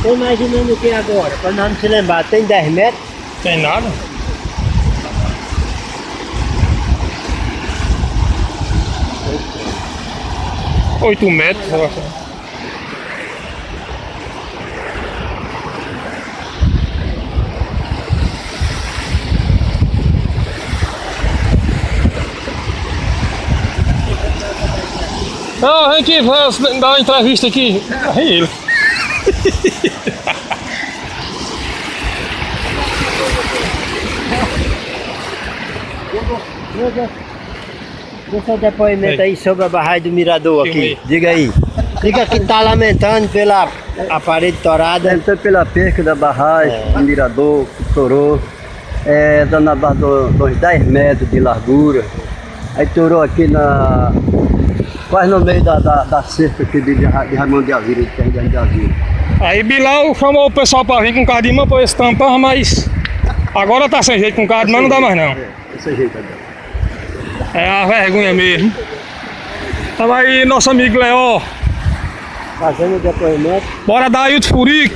Tô imaginando o que agora? Pra nós não se lembrar, tem 10 metros? Tem nada. Oito metros, eu acho. Não, a gente vai dar uma entrevista aqui. Aí ele. Dê seu depoimento aí sobre a barragem do Mirador aqui. Filme. Diga aí. Diga que tá lamentando pela a parede torada. Então, pela perca da barragem, do Mirador, que estourou, dando na base dos 10 metros de largura. Aí estourou aqui quase no meio da cerca aqui de Ramon de Avila, de Terra de Avila. Aí Bilal chamou o pessoal pra vir com carro de mão pra esse tampão, mas agora tá sem jeito com carro de mão, não dá mais não. Desse jeito agora. É a vergonha mesmo. Tava aí nosso amigo Leó. Fazendo o depoimento. Bora dar aí o Furico.